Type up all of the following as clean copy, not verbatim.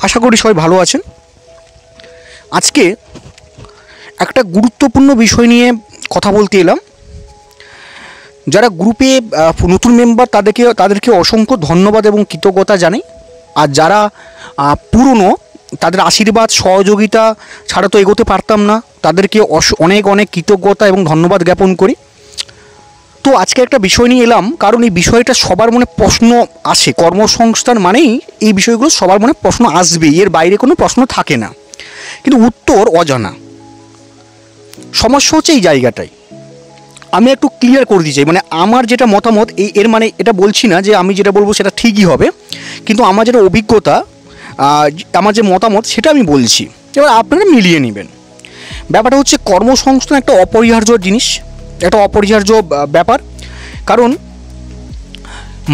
আশা করি সবাই ভালো আছেন। আজকে একটা গুরুত্বপূর্ণ বিষয় নিয়ে কথা বলতে এলাম। যারা গ্রুপে নতুন মেম্বার তাদেরকে অসংখ্য ধন্যবাদ এবং কৃতজ্ঞতা জানাই। আর যারা পুরনো, তাদের আশীর্বাদ সহযোগিতা ছাড়া তো এগোতে পারতাম না, তাদেরকে অনেক অনেক কৃতজ্ঞতা এবং ধন্যবাদ জ্ঞাপন করি। তো আজকে একটা বিষয় নিয়ে এলাম, কারণ এই বিষয়টা সবার মনে প্রশ্ন আসে। কর্মসংস্থান মানেই এই বিষয়গুলো সবার মনে প্রশ্ন আসবেই, এর বাইরে কোনো প্রশ্ন থাকে না, কিন্তু উত্তর অজানা। সমস্যা হচ্ছে এই জায়গাটাই। আমি একটু ক্লিয়ার করে দিতে চাই, মানে আমার যেটা মতামত, এর মানে এটা বলছি না যে আমি যেটা বলবো সেটা ঠিকই হবে, কিন্তু আমার যেটা অভিজ্ঞতা, আমার যে মতামত সেটা আমি বলছি, এবার আপনারা মিলিয়ে নেবেন। ব্যাপারটা হচ্ছে কর্মসংস্থান একটা অপরিহার্য জিনিস, একটা অপরিহার্য ব্যাপার। কারণ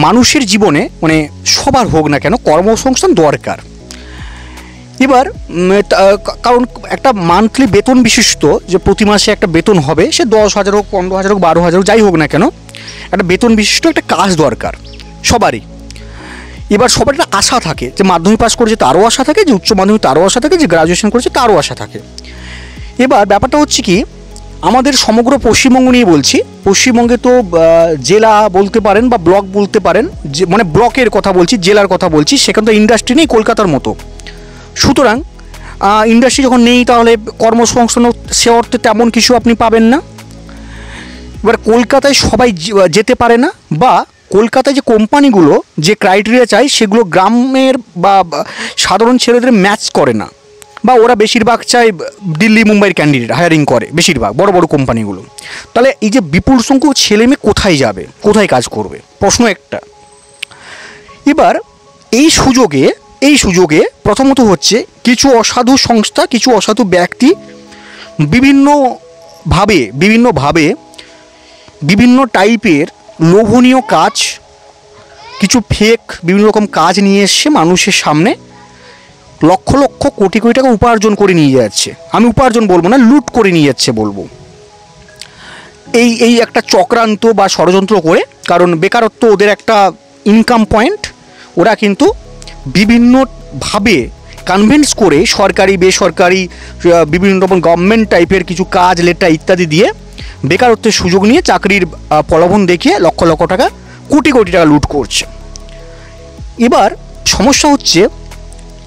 মানুষের জীবনে, মানে সবার হোক না কেন, কর্মসংস্থান দরকার। এবার কারণ একটা মান্থলি বেতন বিশিষ্ট, যে প্রতি মাসে একটা বেতন হবে, সে 10,000 হোক, 15,000 হোক, 12,000 হোক, যাই হোক না কেন, একটা বেতন বিশিষ্ট একটা কাজ দরকার সবারই। এবার সবার একটা আশা থাকে, যে মাধ্যমিক পাস করেছে তারও আশা থাকে, যে উচ্চ মাধ্যমিক তারও আশা থাকে, যে গ্রাজুয়েশন করেছে তারও আশা থাকে। এবার ব্যাপারটা হচ্ছে কি, আমাদের সমগ্র পশ্চিমবঙ্গ নিয়ে বলছি। পশ্চিমবঙ্গে তো জেলা বলতে পারেন বা ব্লক বলতে পারেন, যে মানে ব্লকের কথা বলছি, জেলার কথা বলছি, সেখানে তো ইন্ডাস্ট্রি নেই কলকাতার মতো। সুতরাং ইন্ডাস্ট্রি যখন নেই, তাহলে কর্মসংস্থান সে অর্থে তেমন কিছু আপনি পাবেন না। এবার কলকাতায় সবাই যেতে পারে না, বা কলকাতায় যে কোম্পানিগুলো যে ক্রাইটেরিয়া চাই সেগুলো গ্রামের বা সাধারণ ছেলেদের ম্যাচ করে না, বা ওরা বেশিরভাগ চায় দিল্লি মুম্বাইয়ের ক্যান্ডিডেট হায়ারিং করে বেশিরভাগ বড় বড় কোম্পানিগুলো। তাহলে এই যে বিপুল সংখ্যক ছেলে মেয়ে কোথায় যাবে, কোথায় কাজ করবে, প্রশ্ন একটা। এবার এই সুযোগে প্রথমত হচ্ছে কিছু অসাধু সংস্থা, কিছু অসাধু ব্যক্তি বিভিন্নভাবে বিভিন্ন টাইপের লোভনীয় কাজ, কিছু ফেক বিভিন্ন রকম কাজ নিয়ে এসে মানুষের সামনে লক্ষ লক্ষ কোটি কোটি টাকা উপার্জন করে নিয়ে যাচ্ছে। আমি উপার্জন বলবো না, লুট করে নিয়ে যাচ্ছে বলবো। এই একটা চক্রান্ত বা ষড়যন্ত্র করে, কারণ বেকারত্ব ওদের একটা ইনকাম পয়েন্ট। ওরা কিন্তু বিভিন্নভাবে কনভিন্স করে সরকারি বেসরকারি বিভিন্ন রকম গভর্নমেন্ট টাইপের কিছু কাজ লেটার ইত্যাদি দিয়ে বেকারত্বের সুযোগ নিয়ে চাকরির প্রলোভন দেখিয়ে লক্ষ লক্ষ টাকা, কোটি কোটি টাকা লুট করছে। এবার সমস্যা হচ্ছে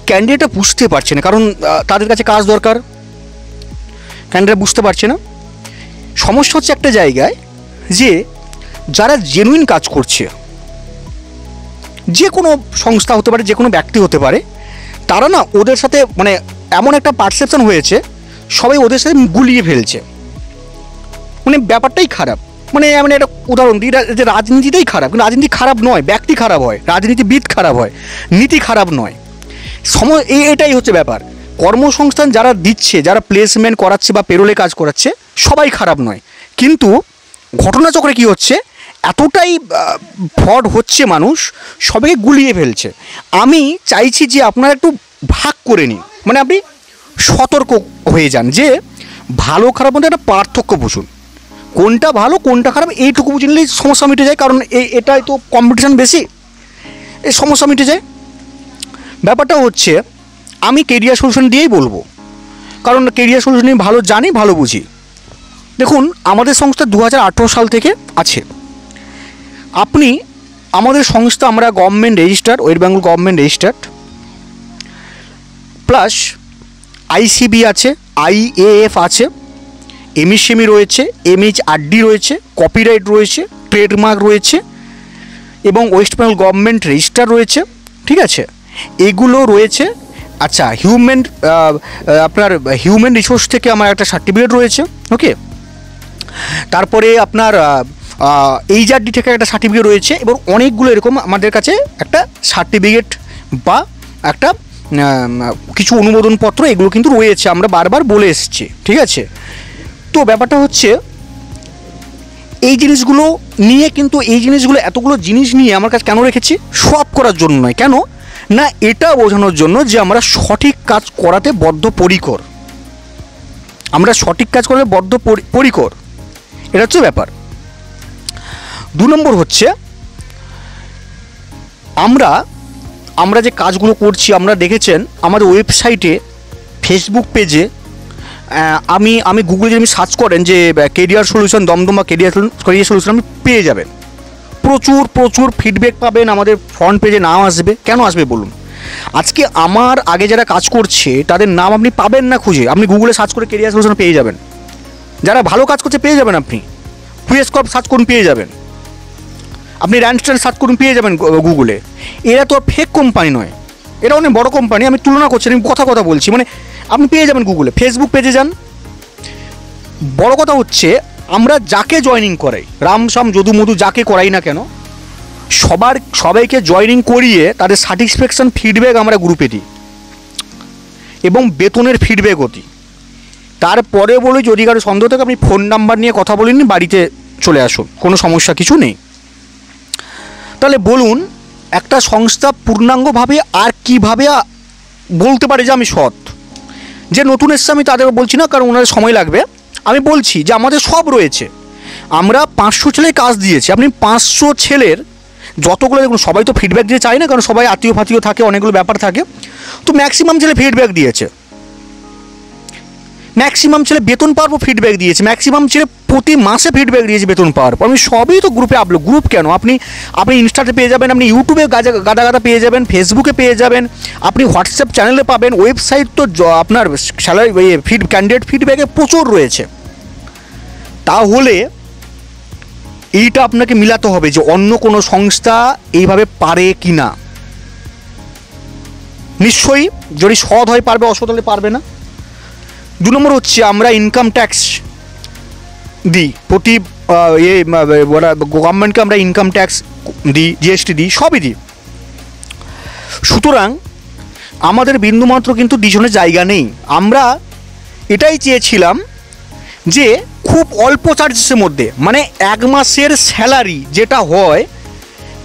ক্যান্ডিডেটরা বুঝতে পারছে না, কারণ তাদের কাছে কাজ দরকার, ক্যান্ডিডেট বুঝতে পারছে না। সমস্যা হচ্ছে একটা জায়গায়, যে যারা জেনুইন কাজ করছে, যে কোনো সংস্থা হতে পারে, যে কোনো ব্যক্তি হতে পারে, তারা না ওদের সাথে মানে এমন একটা পারসেপশন হয়েছে, সবাই ওদের সাথে গুলিয়ে ফেলছে। মানে ব্যাপারটাই খারাপ। মানে এমন একটা উদাহরণ দিই, যে রাজনীতিটাই খারাপ, কিন্তু রাজনীতি খারাপ নয়, ব্যক্তি খারাপ হয়, রাজনীতিবিদ খারাপ হয়, নীতি খারাপ নয়। এটাই হচ্ছে ব্যাপার। কর্মসংস্থান যারা দিচ্ছে, যারা প্লেসমেন্ট করাচ্ছে বা পেরোলে কাজ করাচ্ছে, সবাই খারাপ নয়, কিন্তু ঘটনাচক্রে কী হচ্ছে, এতটাই ফ্রড হচ্ছে, মানুষ সবাইকে গুলিয়ে ফেলছে। আমি চাইছি যে আপনারা একটু ভাগ করে নিন, মানে আপনি সতর্ক হয়ে যান, যে ভালো খারাপ মধ্যে একটা পার্থক্য বুঝুন, কোনটা ভালো কোনটা খারাপ, এইটুকু বুঝে নিলেই সমস্যা মিটে যায়। কারণ এটাই তো কম্পিটিশান বেশি, এই সমস্যা মিটে যায়। ব্যাপারটা হচ্ছে আমি কেরিয়ার সলিউশন দিয়েই বলবো, কারণ কেরিয়ার সলিউশন নিয়ে ভালো জানি, ভালো বুঝি। দেখুন, আমাদের সংস্থা 2018 সাল থেকে আছে। আপনি আমাদের সংস্থা, আমরা government registered, West Bengal government registered, plus ICB আছে, IAF আছে, MSME রয়েছে, MHRD রয়েছে, কপিরাইট রয়েছে, ট্রেডমার্ক রয়েছে, এবং ওয়েস্ট বেঙ্গল গভর্নমেন্ট রেজিস্টার রয়েছে। ঠিক আছে, এগুলো রয়েছে। আচ্ছা, আপনার হিউম্যান রিসোর্স থেকে আমার একটা সার্টিফিকেট রয়েছে। ওকে, তারপরে আপনার HRD থেকে একটা সার্টিফিকেট রয়েছে, এবং অনেকগুলো এরকম আমাদের কাছে একটা সার্টিফিকেট বা একটা কিছু অনুমোদনপত্র এগুলো কিন্তু রয়েছে, আমরা বারবার বলে এসেছি। ঠিক আছে, তো ব্যাপারটা হচ্ছে এই জিনিসগুলো নিয়ে, কিন্তু এই জিনিসগুলো এতগুলো জিনিস নিয়ে আমার কাছে কেন রেখেছি, সব করার জন্য নয়। কেন না, এটা বোঝানোর জন্য যে আমরা সঠিক কাজ করাতে বদ্ধপরিকর, আমরা সঠিক কাজ করাতে বদ্ধপরিকর, এটা হচ্ছে ব্যাপার। 2 নম্বর হচ্ছে আমরা আমরা যে কাজগুলো করছি, আমরা দেখেছেন আমাদের ওয়েবসাইটে, ফেসবুক পেজে, আমি গুগলে যদি সার্চ করেন যে কেরিয়ার সলিউশন দমদম বা কেরিয়ার সলিউশন, আপনি পেয়ে যাবেন। প্রচুর প্রচুর ফিডব্যাক পাবেন, আমাদের ফ্রন্ট পেজে নাম আসবে। কেন আসবে বলুন? আজকে আমার আগে যারা কাজ করছে তাদের নাম আপনি পাবেন না খুঁজে, আপনি গুগলে সার্চ করে কেরিয়ার সলিউশন পেয়ে যাবেন। যারা ভালো কাজ করছে পেয়ে যাবেন, আপনি কুয়েসকর্প সার্চ করুন পেয়ে যাবেন, আপনি র্যান্ডস্টার সার্চ করুন পেয়ে যাবেন গুগলে। এরা তো আর ফেক কোম্পানি নয়, এরা অনেক বড় কোম্পানি। আমি তুলনা করছি, আমি কথা বলছি, মানে আপনি পেয়ে যাবেন গুগলে। ফেসবুক পেজে যান। বড় কথা হচ্ছে আমরা যাকে জয়েনিং করাই, রামসাম যদু মধু যাকে করাই না কেন, সবাইকে জয়েনিং করিয়ে তাদের স্যাটিসফ্যাকশন ফিডব্যাক আমরা গ্রুপে দিই এবং বেতনের ফিডব্যাকও দিই। তারপরে বলি যদি কারো সন্দেহ থাকে আপনি ফোন নাম্বার নিয়ে কথা বলে নিন, বাড়িতে চলে আসুন, কোনো সমস্যা কিছু নেই। তাহলে বলুন একটা সংস্থা পূর্ণাঙ্গভাবে আর কিভাবে বলতে পারে যে আমি সৎ? যে নতুন এসছে আমি তাদের বলছি না, কারণ ওনাদের সময় লাগবে। আমি বলছি যে আমাদের সব রয়েছে। আমরা 500 ছেলে কাজ দিয়েছি। আপনি 500 ছেলের যতগুলো, দেখুন সবাই তো ফিডব্যাক দিতে চায় না, কারণ সবাই আত্মীয় ফাতীয় থাকে, অনেকগুলো ব্যাপার থাকে। তো ম্যাক্সিমাম ছেলে ফিডব্যাক দিয়েছে, ম্যাক্সিমাম ছেলে বেতন পাওয়ার পর ফিডব্যাক দিয়েছে, ম্যাক্সিমাম ছেলে প্রতি মাসে ফিডব্যাক দিয়েছে বেতন পাওয়ার পর। আমি সবই তো গ্রুপে আপলোড। গ্রুপ কেন, আপনি ইনস্টাতে পেয়ে যাবেন, আপনি ইউটিউবে গাদা পেয়ে যাবেন, ফেসবুকে পেয়ে যাবেন, আপনি হোয়াটসঅ্যাপ চ্যানেলে পাবেন, ওয়েবসাইট তো আপনার স্যালারি ক্যান্ডিডেট ফিডব্যাকে প্রচুর রয়েছে। তাহলে এইটা আপনাকে মিলাতে হবে যে অন্য কোনো সংস্থা এইভাবে পারে কি না। নিশ্চয়ই যদি সৎ হয় পারবে, অসৎ হলে পারবে না। 2 নম্বর হচ্ছে আমরা ইনকাম ট্যাক্স দিই, প্রতি গভর্নমেন্টকে আমরা ইনকাম ট্যাক্স দিই, জিএসটি দিই, সবই দিই। সুতরাং আমাদের বিন্দুমাত্র কিন্তু ডিসনের জায়গা নেই। আমরা এটাই চেয়েছিলাম যে খুব অল্প চার্জেসের মধ্যে, মানে 1 মাসের স্যালারি যেটা হয়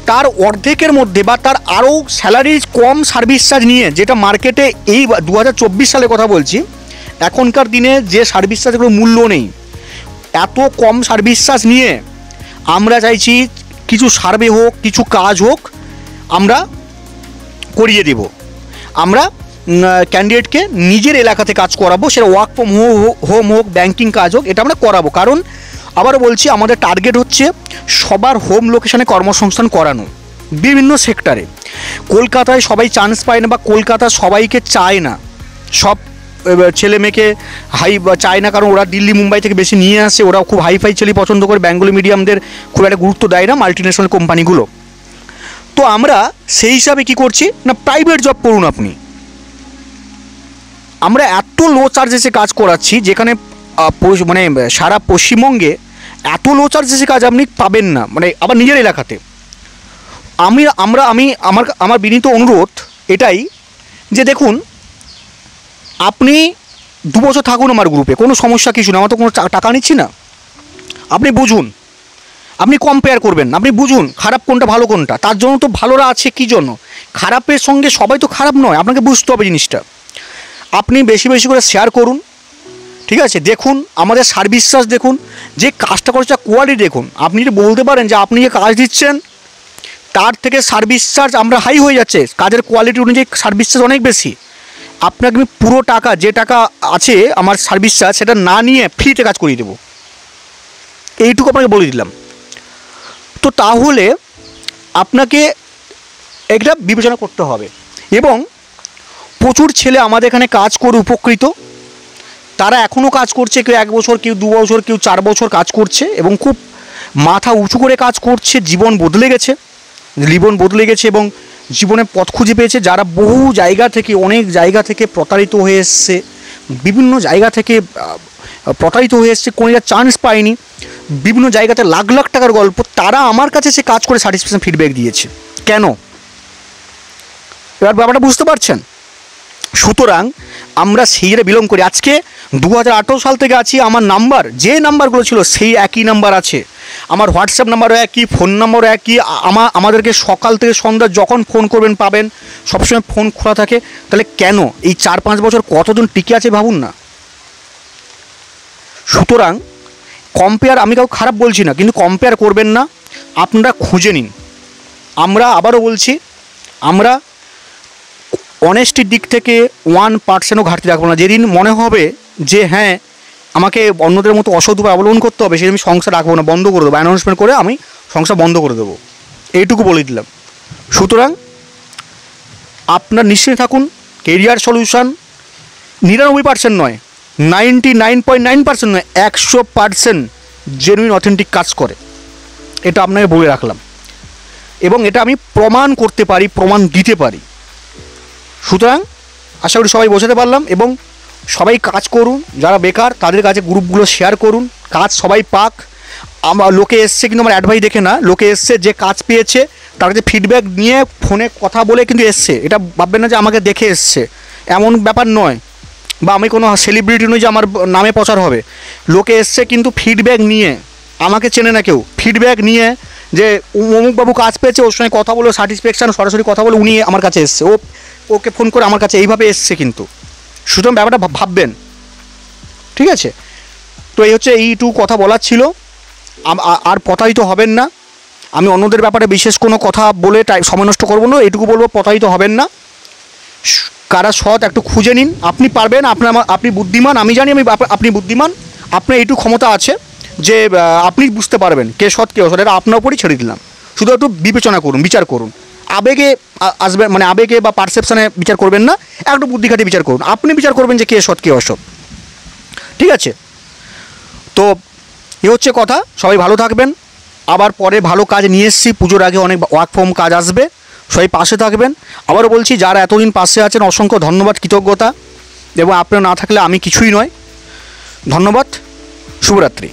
তার অর্ধেকের মধ্যে বা তার আরও স্যালারি কম সার্ভিস চার্জ নিয়ে, যেটা মার্কেটে এই 2024 সালে কথা বলছি, এখনকার দিনে যে সার্ভিস চার্জগুলোর মূল্য নেই, এত কম সার্ভিস চার্জ নিয়ে আমরা চাইছি কিছু সার্ভে হোক, কিছু কাজ হোক, আমরা করিয়ে দেব। আমরা ক্যান্ডিডেটকে নিজের এলাকাতে কাজ করাবো, সেটা ওয়ার্ক ফ্রম হোম হোক, ব্যাংকিং কাজ হোক, এটা আমরা করাবো। কারণ আবারও বলছি, আমাদের টার্গেট হচ্ছে সবার হোম লোকেশনে কর্মসংস্থান করানো বিভিন্ন সেক্টরে। কলকাতায় সবাই চান্স পায় না, বা কলকাতা সবাইকে চায় না, সব ছেলে মেয়েকে চায় না, কারণ ওরা দিল্লি মুম্বাই থেকে বেশি নিয়ে আসে, ওরা খুব হাইফাই ছেলে পছন্দ করে, বেঙ্গলি মিডিয়ামদের খুব একটা গুরুত্ব দেয় না মাল্টিন্যাশনাল কোম্পানিগুলো। তো আমরা সেই হিসাবে কী করছি না, প্রাইভেট জব করুন আপনি। আমরা এত লো চার্জেসে কাজ করাচ্ছি, যেখানে মানে সারা পশ্চিমবঙ্গে এত লো চার্জেসে কাজ আপনি পাবেন না, মানে আবার নিজের এলাকাতে। আমার বিনীত অনুরোধ এটাই যে দেখুন, আপনি 2 বছর থাকুন আমার গ্রুপে, কোনো সমস্যা কিছু না, আমার তো কোনো টাকা নিচ্ছি না। আপনি বুঝুন, আপনি কম্পেয়ার করবেন, আপনি বুঝুন খারাপ কোনটা ভালো কোনটা। তার জন্য তো ভালোরা আছে, কী জন্য? খারাপের সঙ্গে সবাই তো খারাপ নয়, আপনাকে বুঝতে হবে জিনিসটা। আপনি বেশি বেশি করে শেয়ার করুন, ঠিক আছে? দেখুন আমাদের সার্ভিস চার্জ, দেখুন যে কাজটা করছে কোয়ালিটি দেখুন। আপনি যদি বলতে পারেন যে আপনি যে কাজ দিচ্ছেন তার থেকে সার্ভিস চার্জ আমরা হাই হয়ে যাচ্ছে, কাজের কোয়ালিটি অনুযায়ী সার্ভিস চার্জ অনেক বেশি, আপনাকে আমি পুরো টাকা, যে টাকা আছে আমার সার্ভিস চার্জ, সেটা না নিয়ে ফ্রিতে কাজ করিয়ে দেবো, এইটুকু আপনাকে বলে দিলাম। তো তাহলে আপনাকে এটা বিবেচনা করতে হবে। এবং প্রচুর ছেলে আমাদের এখানে কাজ করে উপকৃত, তারা এখনও কাজ করছে, কেউ 1 বছর, কেউ 2 বছর, কেউ 4 বছর কাজ করছে এবং খুব মাথা উঁচু করে কাজ করছে। জীবন বদলে গেছে এবং জীবনে পথ খুঁজে পেয়েছে। যারা বহু জায়গা থেকে, অনেক জায়গা থেকে প্রতারিত হয়ে এসছে, বিভিন্ন জায়গা থেকে প্রতারিত হয়ে এসছে, কোনো চান্স পায়নি, বিভিন্ন জায়গাতে লাখ লাখ টাকার গল্প, তারা আমার কাছে সে কাজ করে স্যাটিসফ্যাকশন ফিডব্যাক দিয়েছে। কেন? এবার ব্যাপারটা বুঝতে পারছেন? সুতরাং আমরা সেই জায়গায় বিলং করি। আজকে 2018 সাল থেকে আছি, আমার নাম্বার, যে নাম্বারগুলো ছিল সেই একই নাম্বার আছে, আমার হোয়াটসঅ্যাপ নাম্বারও একই, ফোন নাম্বারও একই। আমাদেরকে সকাল থেকে সন্ধ্যা যখন ফোন করবেন পাবেন, সবসময় ফোন খোলা থাকে। তাহলে কেন এই 4-5 বছর কতজন টিকে আছে ভাবুন না। সুতরাং কম্পেয়ার, আমি কাউকে খারাপ বলছি না, কিন্তু কম্পেয়ার করবেন না, আপনারা খুঁজে নিন। আমরা আবারও বলছি, আমরা অনেস্টির দিক থেকে 1%ও ঘাটতি রাখবো না। যেদিন মনে হবে যে হ্যাঁ আমাকে অন্যদের মতো অসৎ উপায় অবলম্বন করতে হবে, সেদিন আমি সংসার রাখবো না, বন্ধ করে দেবো, অ্যানাউন্সমেন্ট করে আমি সংসার বন্ধ করে দেবো, এইটুকু বলে দিলাম। সুতরাং আপনার নিশ্চিন্তে থাকুন, কেরিয়ার সলিউশন 99% নয়, 99.9% নয়, 100% জেনুইন অথেন্টিক কাজ করে, এটা আপনাকে বলে রাখলাম। এবং এটা আমি প্রমাণ করতে পারি, প্রমাণ দিতে পারি। সুতরাং আশা করি সবাই বোঝাতে পারলাম। এবং সবাই কাজ করুন, যারা বেকার তাদের কাছে গ্রুপগুলো শেয়ার করুন, কাজ সবাই পাক। আমার লোকে এসছে, কিন্তু আমার অ্যাডভাইস দেখে না, লোকে এসছে যে কাজ পেয়েছে তার কাছে ফিডব্যাক নিয়ে ফোনে কথা বলে কিন্তু এসছে। এটা ভাববেন না যে আমাকে দেখে এসছে, এমন ব্যাপার নয়, বা আমি কোনো সেলিব্রিটি নই যে আমার নামে প্রচার হবে। লোকে এসছে কিন্তু ফিডব্যাক নিয়ে, আমাকে চেনে না কেউ, ফিডব্যাক নিয়ে যে অমুকবাবু কাজ পেয়েছে, ওর সঙ্গে কথা বলে স্যাটিসফ্যাকশান সরাসরি কথা বলে উনি আমার কাছে এসছে, ওকে ফোন করে আমার কাছে এইভাবে এসছে কিন্তু। সুতরাং ব্যাপারটা ভাববেন, ঠিক আছে? তো এই হচ্ছে এইটুকু কথা বলার ছিল। আর প্রতারিত হবেন না। আমি অন্যদের ব্যাপারে বিশেষ কোনো কথা বলে সময় নষ্ট করবো না, এইটুকু বলবো প্রতারিত হবেন না। কারা সৎ একটু খুঁজে নিন, আপনি পারবেন, আপনি বুদ্ধিমান, আমি জানি আপনি বুদ্ধিমান, আপনার এইটুকু ক্ষমতা আছে যে আপনি বুঝতে পারবেন কে সৎ কে অসৎ, এটা আপনার উপরই ছেড়ে দিলাম। শুধু একটু বিবেচনা করুন, বিচার করুন, আবেগে আসবে মানে আবেগে বা পারসেপশানে বিচার করবেন না, একটু বুদ্ধি খাটিয়ে বিচার করুন, আপনি বিচার করবেন যে কে সৎ কে অসৎ, ঠিক আছে? তো এ হচ্ছে কথা। সবাই ভালো থাকবেন। আবার পরে ভালো কাজ নিয়ে এসেছি, পুজোর আগে অনেক ওয়ার্ক ফ্রম কাজ আসবে, সবাই পাশে থাকবেন। আবারও বলছি, যারা এতদিন পাশে আছেন অসংখ্য ধন্যবাদ, কৃতজ্ঞতা, এবং আপনারা না থাকলে আমি কিছুই নয়। ধন্যবাদ, শুভরাত্রি।